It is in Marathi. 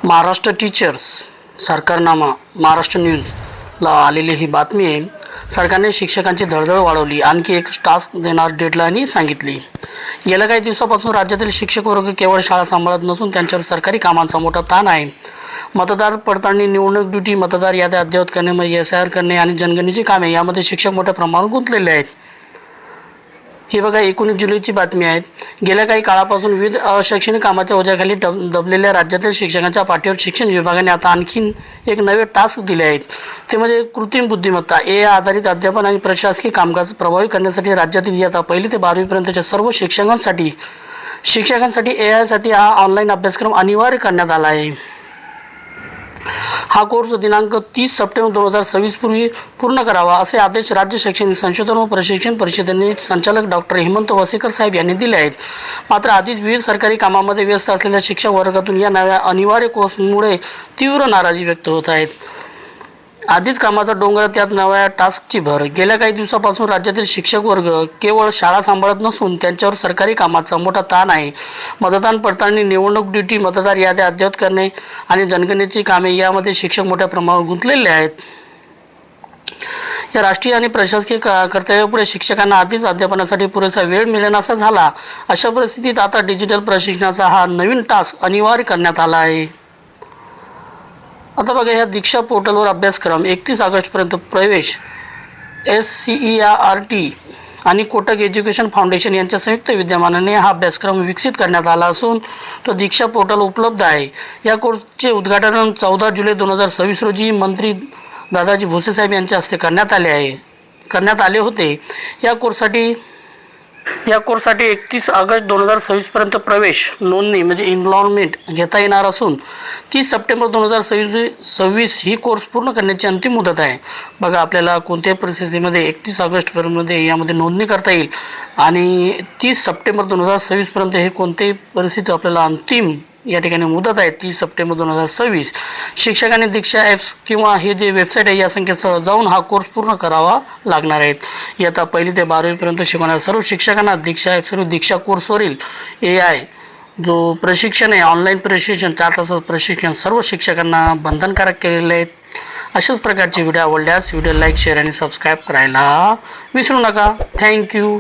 महाराष्ट्र टीचर्स सरकारनामा महाराष्ट्र न्यूजला आलेली ही बातमी आहे। सरकारने शिक्षकांची धडधड वाढवली, आणखी एक टास्क देणार डेडलाईन सांगितली। गेल्या काही दिवसापासून राज्यातील शिक्षक वर्ग केवळ शाळा सांभाळत नसून त्यांच्यावर सरकारी कामांचा मोठा ताण आहे। मतदार पडताळणी, निवडणूक ड्युटी, मतदार याद्या अद्ययावत करणे, SIR करणे आणि जनगणनेची कामे यामध्ये शिक्षक मोठ्या प्रमाणात गुंतलेले आहेत। ही बघा 19 जुलैची बातमी आहे। गेल्या काही काळापासून विविध अशैक्षणिक कामाच्या ओझ्याखाली दबलेल्या राज्यातील शिक्षकांच्या पाठीवर शिक्षण विभागाने आता आणखीन एक नवे टास्क दिले आहेत। ते म्हणजे कृत्रिम बुद्धिमत्ता AI आधारित अध्यापन आणि प्रशासकीय कामकाज प्रभावी करण्यासाठी राज्यातील इयत्ता 1 ते 12वी पर्यंतच्या सर्व शिक्षकांसाठी AI साठी हा ऑनलाईन अभ्यासक्रम अनिवार्य करण्यात आला आहे। हा कोर्स दिनांक 30 सप्टेंबर 2026 पूर्वी पूर्ण करावा असे आदेश राज्य शैक्षणिक संशोधन व प्रशिक्षण परिषदेचे संचालक डॉक्टर हेमंत वसेकर साहेब यांनी दिले आहेत। मात्र आधीच विविध सरकारी कामांमध्ये व्यस्त असलेल्या शिक्षक वर्गातून या नव्या अनिवार्य कोर्समुळे तीव्र नाराजी व्यक्त होत आहे। आधीच कामाचा डोंगर, त्यात नव्या टास्कची भर। गेल्या काही दिवसापासून राज्यातील शिक्षक वर्ग केवळ शाळा सांभाळत नसून त्यांच्यावर सरकारी कामाचा मोठा ताण आहे। मतदान पडताळणी, निवडणूक ड्युटी, मतदार याद्या अद्ययावत करणे आणि जनगणनेची कामे यामध्ये शिक्षक मोठ्या प्रमाणावर गुंतलेले आहेत। या राष्ट्रीय आणि प्रशासकीय कर्तव्यापुढे शिक्षकांना आधीच अध्यापनासाठी पुरेसा वेळ मिळेनासा झाला। अशा परिस्थितीत आता डिजिटल प्रशिक्षणाचा हा नवीन टास्क अनिवार्य करण्यात आला आहे। आता बघा, ह्या दीक्षा पोर्टलवर अभ्यासक्रम 31 ऑगस्टपर्यंत प्रवेश SCERT आणि कोटक एज्युकेशन फाउंडेशन यांच्या संयुक्त विद्यमानाने हा अभ्यासक्रम विकसित करण्यात आला असून तो दीक्षा पोर्टल उपलब्ध आहे। या कोर्सचे उद्घाटन 14 जुलै 2026 रोजी मंत्री दादाजी भुसे साहेब यांच्या हस्ते करण्यात आले होते। या कोर्ससाठी 31 ऑगस्ट 2026 पर्यंत प्रवेश नोंदणी म्हणजे इनरोलमेंट घेता येणार असून 30 सप्टेंबर 2026 ही कोर्स पूर्ण करण्याची अंतिम मुदत आहे। बघा, आपल्याला कोणत्याही परिस्थितीमध्ये 31 ऑगस्टपर्यंत यामध्ये नोंदणी करता येईल आणि 30 सप्टेंबर 2026 पर्यंत हे कोणत्याही परिस्थितीत आपल्याला अंतिम या ठिकाणी मुदत आहे 30 सप्टेंबर 2026। शिक्षकांनी दीक्षा ॲप्स किंवा हे जे वेबसाईट आहे या संकेतस्थळावर जाऊन हा कोर्स पूर्ण करावा लागणार आहे। इयत्ता 1 ते 12वी पर्यंत शिकवणाऱ्या सर्व शिक्षकांना दीक्षा ॲप्सवरील दीक्षा कोर्सवरील AI जो प्रशिक्षण आहे, ऑनलाईन प्रशिक्षण 4 तासाचं प्रशिक्षण सर्व शिक्षकांना बंधनकारक केलेले आहेत। अशाच प्रकारचे व्हिडिओ आवडल्यास व्हिडिओ लाईक, शेअर आणि सबस्क्राईब करायला विसरू नका। थँक्यू।